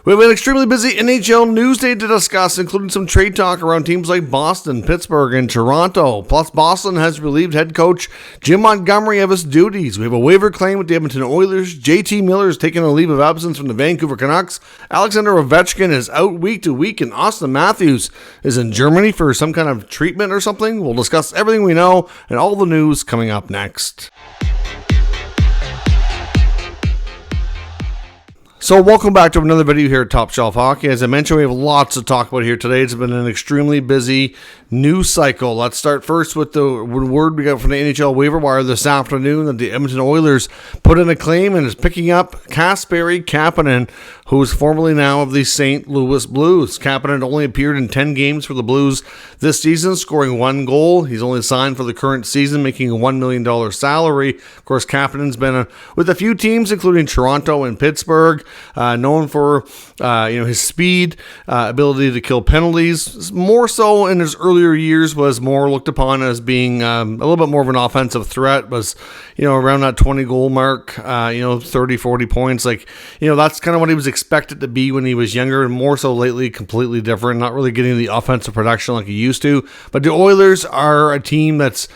We have an extremely busy NHL news day to discuss, including some trade talk around teams like Boston, Pittsburgh, and Toronto. Plus, Boston has relieved head coach Jim Montgomery of his duties. We have a waiver claim with the Edmonton Oilers. JT Miller is taking a leave of absence from the Vancouver Canucks. Alexander Ovechkin is out week to week, and Austin Matthews is in Germany for some kind of treatment or something. We'll discuss everything we know and all the news coming up next. So welcome back to another video here at Top Shelf Hockey. As I mentioned, we have lots to talk about here today. It's been an extremely busy news cycle. Let's start first with the word we got from the NHL waiver wire this afternoon that the Edmonton Oilers put in a claim and is picking up Kapanen, who is formerly now of the St. Louis Blues. Kapanen only appeared in 10 games for the Blues this season, scoring 1 goal. He's only signed for the current season, making a $1 million salary. Of course, Kapanen's been with a few teams, including Toronto and Pittsburgh. Known for his speed, ability to kill penalties. More so in his earlier years, was more looked upon as being a little bit more of an offensive threat. Was around that 20 goal mark, 30, 40 points. That's kind of what he was expected to be when he was younger, and more so lately, completely different. Not really getting the offensive production like he used to. But the Oilers are a team that's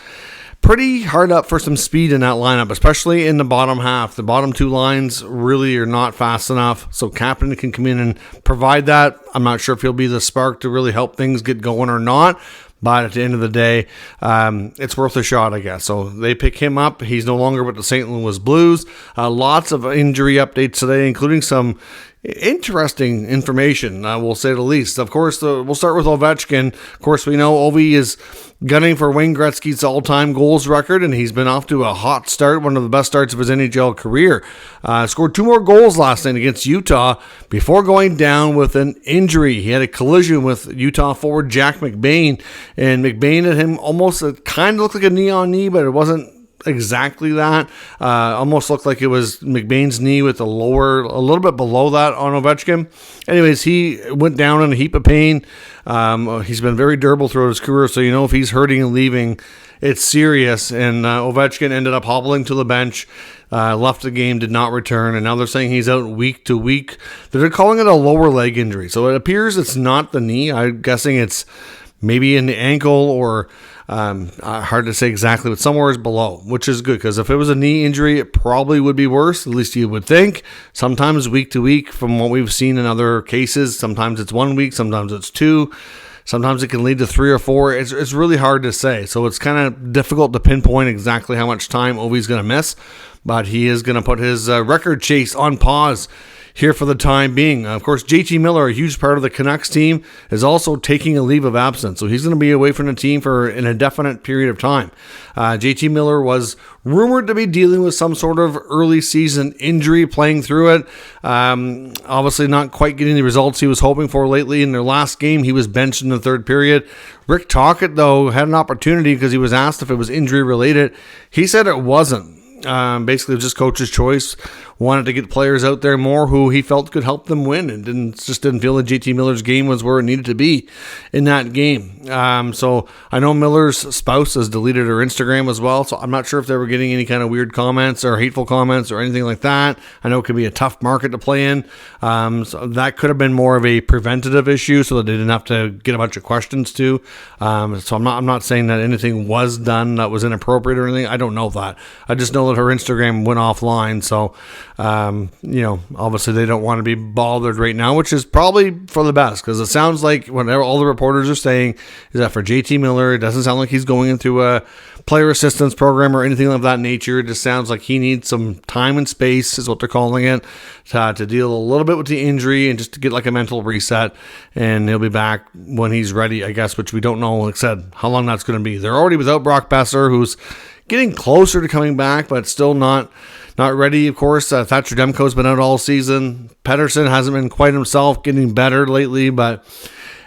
pretty hard up for some speed in that lineup, especially in the bottom half. The bottom two lines really are not fast enough, so Kapanen can come in and provide that. I'm not sure if he'll be the spark to really help things get going or not, but at the end of the day, it's worth a shot, I guess. So they pick him up. He's no longer with the St. Louis Blues. Lots of injury updates today, including some interesting information, we'll say the least. Of course, we'll start with Ovechkin. Of course, we know Ovi is gunning for Wayne Gretzky's all-time goals record, and he's been off to a hot start, one of the best starts of his NHL career. Scored 2 more goals last night against Utah before going down with an injury. He had a collision with Utah forward Jack McBain, and McBain hit him almost, it kind of looked like a knee-on-knee, but it wasn't exactly that. Almost looked like it was McBain's knee with a little bit below that on Ovechkin. Anyways, he went down in a heap of pain. He's been very durable throughout his career, so if he's hurting and leaving, it's serious. And Ovechkin ended up hobbling to the bench, left the game, did not return, and now they're saying he's out week to week. They're calling it a lower leg injury, so it appears it's not the knee. I'm guessing it's maybe in the ankle or hard to say exactly, but somewhere is below, which is good, because if it was a knee injury, it probably would be worse, at least you would think. Sometimes week to week, from what we've seen in other cases, sometimes it's 1 week, sometimes it's 2, sometimes it can lead to 3 or 4. It's really hard to say, so it's kind of difficult to pinpoint exactly how much time Ovi's going to miss, but he is going to put his record chase on pause here for the time being. Of course, JT Miller, a huge part of the Canucks team, is also taking a leave of absence, so he's going to be away from the team for an indefinite period of time. JT Miller was rumored to be dealing with some sort of early season injury, playing through it. Obviously not quite getting the results he was hoping for lately. In their last game, he was benched in the third period. Rick Tocchet, though, had an opportunity because he was asked if it was injury related. He said it wasn't. Basically, it was just coach's choice. Wanted to get players out there more who he felt could help them win, and didn't feel that JT Miller's game was where it needed to be in that game. So I know Miller's spouse has deleted her Instagram as well, so I'm not sure if they were getting any kind of weird comments or hateful comments or anything like that. I know it could be a tough market to play in, so that could have been more of a preventative issue, so that they didn't have to get a bunch of questions to. So I'm not saying that anything was done that was inappropriate or anything. I don't know that. I just know that her Instagram went offline, so obviously they don't want to be bothered right now, which is probably for the best, because it sounds like whatever all the reporters are saying is that for JT Miller, it doesn't sound like he's going into a player assistance program or anything of that nature. It just sounds like he needs some time and space, is what they're calling it, to deal a little bit with the injury and just to get like a mental reset, and he'll be back when he's ready, I guess, which we don't know, like I said, how long that's going to be. They're already without Brock Besser, who's getting closer to coming back, but still not ready, of course. Thatcher Demko's been out all season. Pettersson hasn't been quite himself, getting better lately, but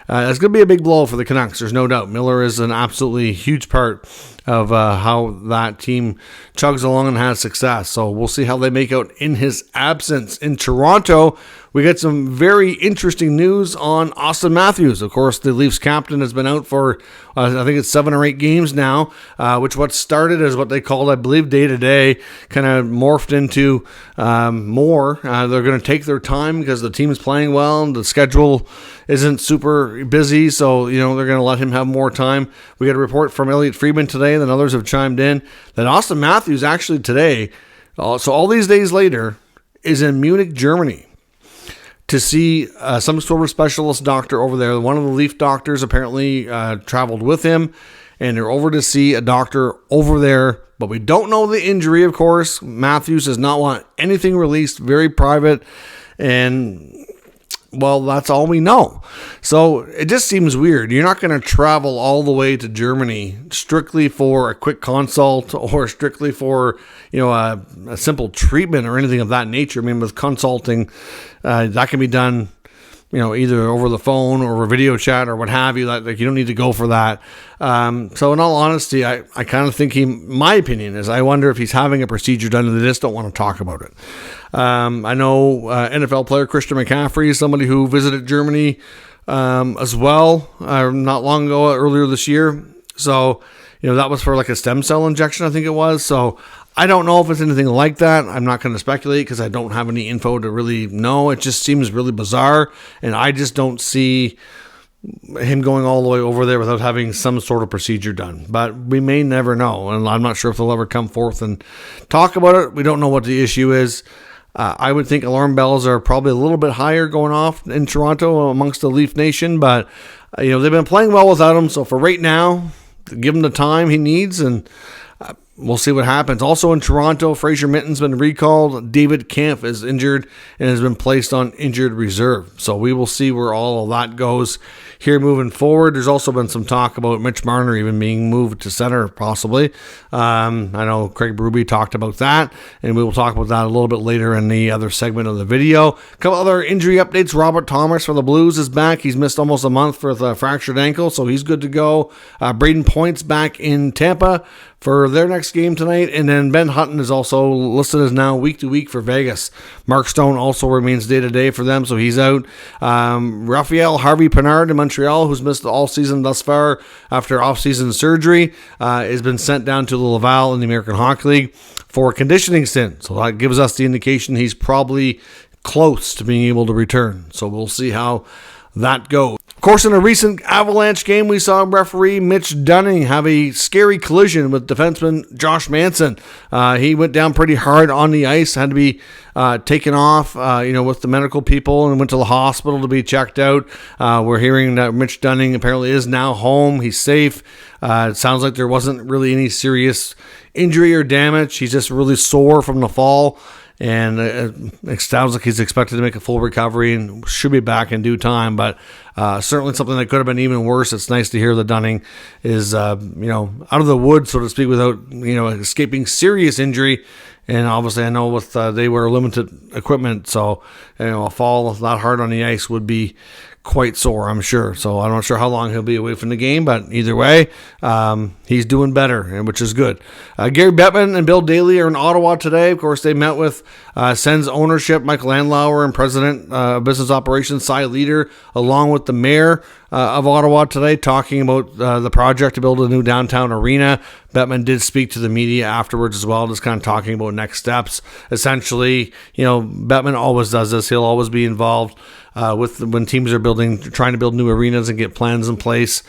it's going to be a big blow for the Canucks, there's no doubt. Miller is an absolutely huge part of how that team chugs along and has success. So we'll see how they make out in his absence. In Toronto, we get some very interesting news on Austin Matthews. Of course, the Leafs captain has been out for, I think it's 7 or 8 games now, which what started as what they called, I believe, day-to-day, kind of morphed into more. They're going to take their time because the team is playing well and the schedule isn't super busy, so they're going to let him have more time. We got a report from Elliot Friedman today, and then others have chimed in, that Austin Matthews actually today, so all these days later, is in Munich, Germany, to see some sort of specialist doctor over there. One of the Leaf doctors apparently traveled with him, and they're over to see a doctor over there. But we don't know the injury, of course. Matthews does not want anything released, very private, and, well, that's all we know. So it just seems weird. You're not going to travel all the way to Germany strictly for a quick consult or strictly for, a simple treatment or anything of that nature. I mean, with consulting, that can be done, either over the phone or a video chat or what have you. Like you don't need to go for that. So in all honesty, I kind of think my opinion is, I wonder if he's having a procedure done and they just don't want to talk about it. I know NFL player Christian McCaffrey is somebody who visited Germany as well not long ago, earlier this year. So, that was for like a stem cell injection, I think it was. So I don't know if it's anything like that. I'm not going to speculate because I don't have any info to really know. It just seems really bizarre, and I just don't see him going all the way over there without having some sort of procedure done. But we may never know, and I'm not sure if they'll ever come forth and talk about it. We don't know what the issue is. I would think alarm bells are probably a little bit higher going off in Toronto amongst the Leaf Nation, but they've been playing well without him. So for right now, give him the time he needs, and we'll see what happens. Also in Toronto, Fraser Minton's been recalled. David Kampf is injured and has been placed on injured reserve. So we will see where all of that goes here moving forward. There's also been some talk about Mitch Marner even being moved to center, possibly. I know Craig Berube talked about that, and we will talk about that a little bit later in the other segment of the video. A couple other injury updates. Robert Thomas for the Blues is back. He's missed almost a month with a fractured ankle, so he's good to go. Braden Point's back in Tampa for their next game tonight, and then Ben Hutton is also listed as now week to week for Vegas. Mark Stone also remains day to day for them, so he's out. Raphael Harvey Pinard in Montreal, who's missed all season thus far after off-season surgery, has been sent down to the Laval in the American Hockey League for a conditioning stint. So that gives us the indication he's probably close to being able to return. So we'll see how that goes. Of course, in a recent Avalanche game, we saw referee Mitch Dunning have a scary collision with defenseman Josh Manson. He went down pretty hard on the ice, had to be taken off, with the medical people, and went to the hospital to be checked out. We're hearing that Mitch Dunning apparently is now home. He's safe. It sounds like there wasn't really any serious injury or damage. He's just really sore from the fall. And it sounds like he's expected to make a full recovery and should be back in due time. But certainly something that could have been even worse. It's nice to hear that Dunning is, out of the woods, so to speak, without, escaping serious injury. And obviously, I know with they wear limited equipment, so a fall that hard on the ice would be quite sore, I'm sure. So I'm not sure how long he'll be away from the game, but either way, he's doing better, which is good. Gary Bettman and Bill Daly are in Ottawa today. Of course, they met with Sens ownership, Michael Andlauer, and President of Business Operations, Cy Leader, along with the Mayor of Ottawa today, talking about the project to build a new downtown arena. Bettman did speak to the media afterwards as well, just kind of talking about next steps. Essentially, Bettman always does this. He'll always be involved when teams are trying to build new arenas and get plans in place.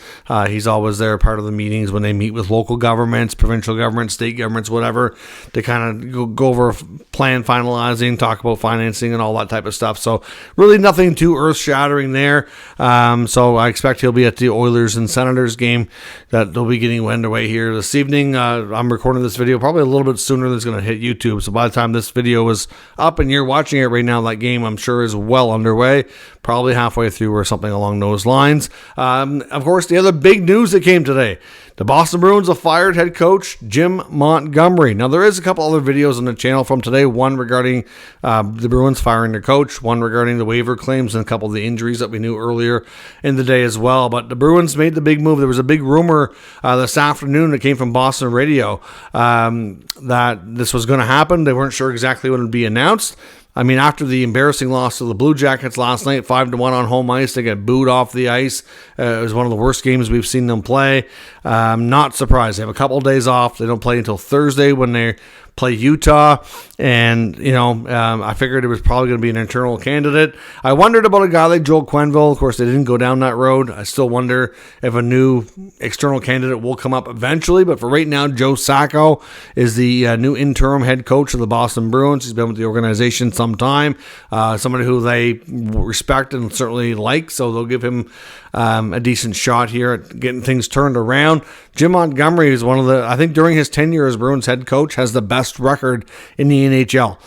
He's always there, part of the meetings when they meet with local governments, provincial governments, state governments, whatever, to kind of go over plan finalizing, talk about financing and all that type of stuff. So really nothing too earth-shattering there. So I expect he'll be at the Oilers and Senators game that they'll be getting underway here this evening. I'm recording this video probably a little bit sooner than it's going to hit YouTube. So by the time this video is up and you're watching it right now, that game I'm sure is well underway. probably halfway through or something along those lines. Of course, the other big news that came today, the Boston Bruins have fired head coach Jim Montgomery. Now, there is a couple other videos on the channel from today, one regarding the Bruins firing their coach, one regarding the waiver claims and a couple of the injuries that we knew earlier in the day as well. But the Bruins made the big move. There was a big rumor this afternoon that came from Boston radio that this was going to happen. They weren't sure exactly when it would be announced. I mean, after the embarrassing loss to the Blue Jackets last night, 5-1 on home ice, they got booed off the ice. It was one of the worst games we've seen them play. Not surprised. They have a couple of days off. They don't play until Thursday when they play Utah, and I figured it was probably going to be an internal candidate. I wondered about a guy like Joel Quenneville. Of course, they didn't go down that road. I still wonder if a new external candidate will come up eventually, but for right now, Joe Sacco is the new interim head coach of the Boston Bruins. He's been with the organization some time, somebody who they respect and certainly like, so they'll give him a decent shot here at getting things turned around. Jim Montgomery is one of the, I think during his tenure as Bruins head coach, has the best record in the NHL.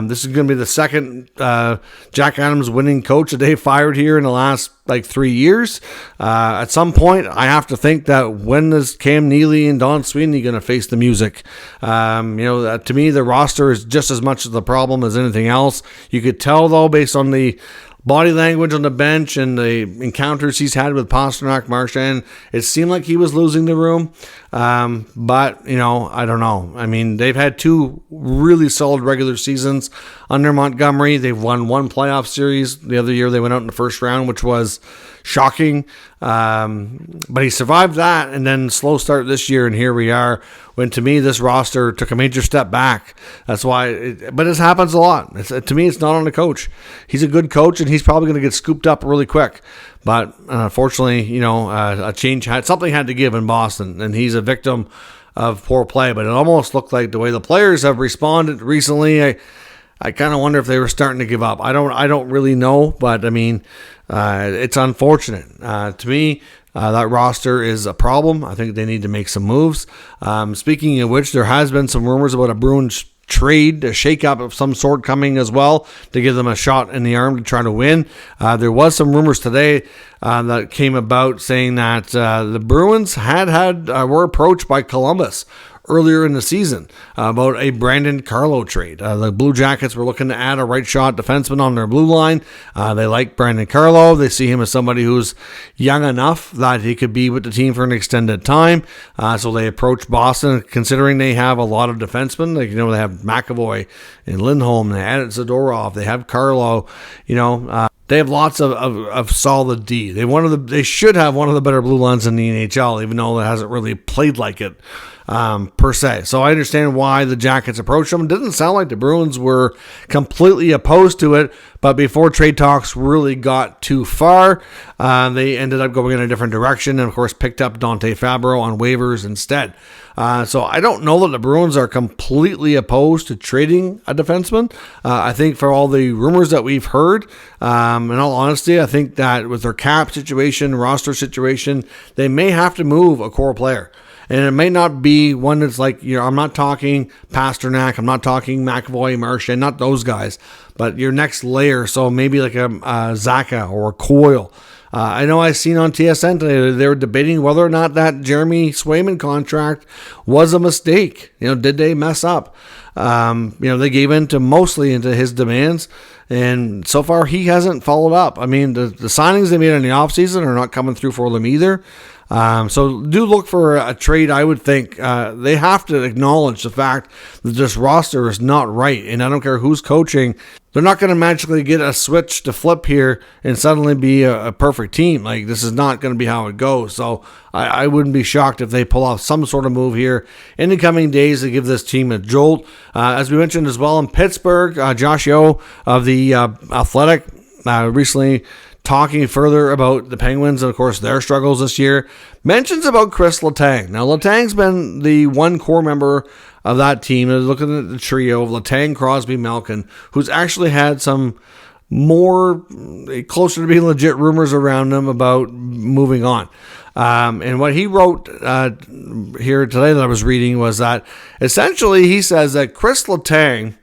This is going to be the second Jack Adams winning coach that they fired here in the last 3 years. At some point, I have to think that when is Cam Neely and Don Sweeney going to face the music? To me, the roster is just as much of the problem as anything else. You could tell, though, based on the body language on the bench and the encounters he's had with Pastrnak, Marchand, it seemed like he was losing the room. But I don't know. I mean, they've had 2 really solid regular seasons under Montgomery. They've won 1 playoff series. The other year they went out in the first round, which was shocking. But he survived that, and then slow start this year, and here we are, when to me this roster took a major step back. That's why, but this happens a lot. To me, it's not on the coach. He's a good coach, and he's probably going to get scooped up really quick. But unfortunately, a change something had to give in Boston, and he's a victim of poor play. But it almost looked like the way the players have responded recently, I kind of wonder if they were starting to give up. I don't really know, but I mean, it's unfortunate. To me, that roster is a problem. I think they need to make some moves. Speaking of which, there has been some rumors about a Bruins trade, a shakeup of some sort coming as well to give them a shot in the arm to try to win. There was some rumors today that came about saying that the Bruins were approached by Columbus earlier in the season about a Brandon Carlo trade. The Blue Jackets were looking to add a right shot defenseman on their blue line. They like Brandon Carlo. They see him as somebody who's young enough that he could be with the team for an extended time. So they approached Boston, considering they have a lot of defensemen. They have McAvoy and Lindholm. They added Zadorov. They have Carlo. They have lots of solid D. They should have one of the better blue lines in the NHL, even though it hasn't really played like it per se. So I understand why the Jackets approached them. It didn't sound like the Bruins were completely opposed to it, but before trade talks really got too far, they ended up going in a different direction and, of course, picked up Dante Fabro on waivers instead. So I don't know that the Bruins are completely opposed to trading a defenseman. I think for all the rumors that we've heard, in all honesty, I think that with their cap situation, roster situation, they may have to move a core player. And it may not be one that's like, I'm not talking Pastrnak, I'm not talking McAvoy, Marchand, not those guys, but your next layer. So maybe like a Zaka or a Coyle. I know I've seen on TSN today, they were debating whether or not that Jeremy Swayman contract was a mistake. Did they mess up? They gave mostly into his demands, and so far he hasn't followed up. I mean, the signings they made in the offseason are not coming through for them either. So do look for a trade. I would think they have to acknowledge the fact that this roster is not right, and I don't care who's coaching. They're not going to magically get a switch to flip here and suddenly be a perfect team. Like, this is not going to be how it goes. So I wouldn't be shocked if they pull off some sort of move here in the coming days to give this team a jolt. As we mentioned as well in Pittsburgh, Josh Yeo of the Athletic recently talking further about the Penguins and, of course, their struggles this year, mentions about Chris Letang. Now, Letang's been the one core member of that team. Looking at the trio of Letang, Crosby, Malkin, who's actually had some more closer to being legit rumors around him about moving on. And what he wrote here today that I was reading was that essentially he says that Chris Letang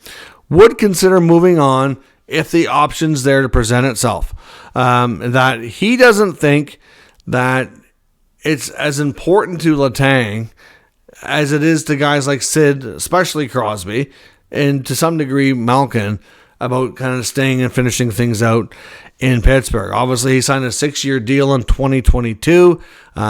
would consider moving on if the option's there to present itself. That he doesn't think that it's as important to Letang as it is to guys like Sid, especially Crosby, and to some degree Malkin, about kind of staying and finishing things out in Pittsburgh. Obviously, he signed a 6-year deal in 2022,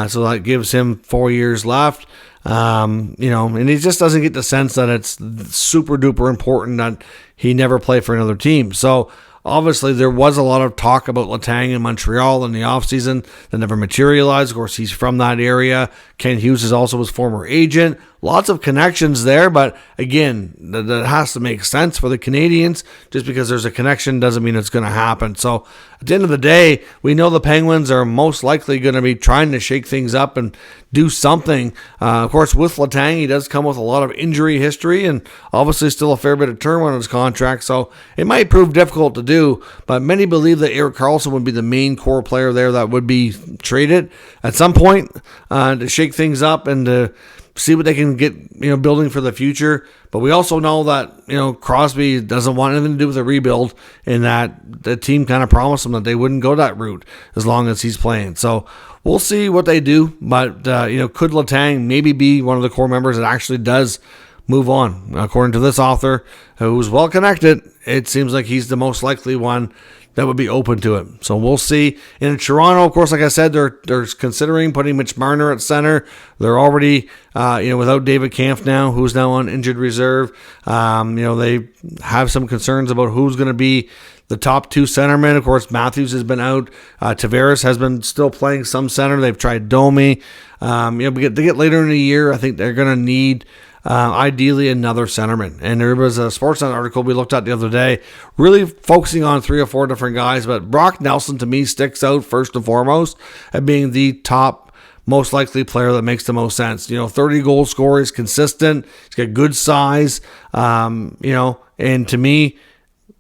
so that gives him 4 years left. And he just doesn't get the sense that it's super duper important that he never play for another team. So obviously there was a lot of talk about Letang in Montreal in the offseason that never materialized. Of course, he's from that area. Ken Hughes is also his former agent. Lots of connections there, but again, that has to make sense for the Canadians. Just because there's a connection doesn't mean it's going to happen. So at the end of the day, we know the Penguins are most likely going to be trying to shake things up and do something. Of course, with Letang, he does come with a lot of injury history and obviously still a fair bit of term on his contract, so it might prove difficult to do, but many believe that Erik Karlsson would be the main core player there that would be traded at some point to shake things up and to see what they can get, building for the future. But we also know that, Crosby doesn't want anything to do with a rebuild, and that the team kind of promised him that they wouldn't go that route as long as he's playing. So we'll see what they do. But, could Letang maybe be one of the core members that actually does move on? According to this author, who's well connected, it seems like he's the most likely one that would be open to it. So we'll see. In Toronto, of course, like I said, they're considering putting Mitch Marner at center. They're already, without David Kampf now, who's now on injured reserve. They have some concerns about who's going to be the top two centermen. Of course, Matthews has been out. Tavares has been still playing some center. They've tried Domi. They get later in the year, I think they're going to need ideally another centerman. And there was a Sportsnet article we looked at the other day, really focusing on 3 or 4 different guys, but Brock Nelson to me sticks out first and foremost at being the top most likely player that makes the most sense. 30 goal scorer, is consistent, he's got good size, and to me,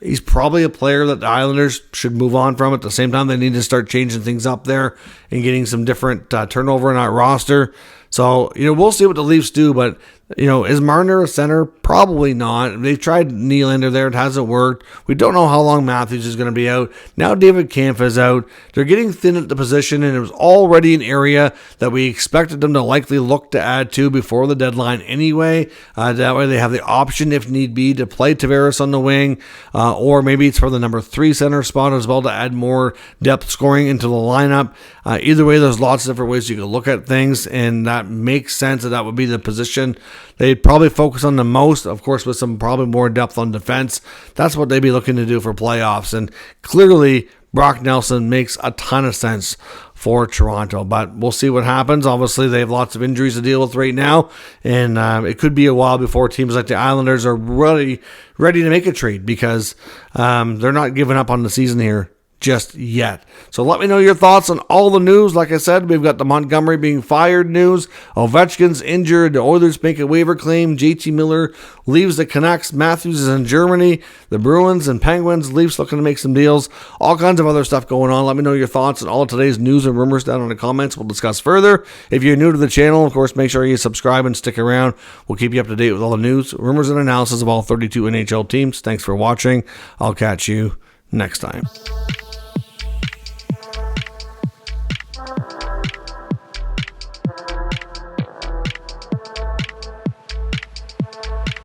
he's probably a player that the Islanders should move on from. At the same time, they need to start changing things up there and getting some different turnover in that roster. So, we'll see what the Leafs do, but, is Marner a center? Probably not. They've tried Nylander there. It hasn't worked. We don't know how long Matthews is going to be out. Now David Kampf is out. They're getting thin at the position, and it was already an area that we expected them to likely look to add to before the deadline anyway. That way they have the option, if need be, to play Tavares on the wing, or maybe it's for the number 3 center spot as well to add more depth scoring into the lineup. Either way, there's lots of different ways you can look at things, and that makes sense that would be the position they'd probably focus on the most, of course, with some probably more depth on defense. That's what they'd be looking to do for playoffs, and clearly Brock Nelson makes a ton of sense for Toronto, but we'll see what happens. Obviously, they have lots of injuries to deal with right now, and it could be a while before teams like the Islanders are ready to make a trade, because they're not giving up on the season here just yet. So let me know your thoughts on all the news. Like I said, we've got the Montgomery being fired news, Ovechkin's injured, the Oilers make a waiver claim, JT Miller leaves the Canucks, Matthews is in Germany, the Bruins and Penguins, Leafs looking to make some deals, all kinds of other stuff going on. Let me know your thoughts on all of today's news and rumors down in the comments. We'll discuss further. If you're new to the channel, of course, make sure you subscribe and stick around. We'll keep you up to date with all the news, rumors, and analysis of all 32 NHL teams. Thanks for watching. I'll catch you next time.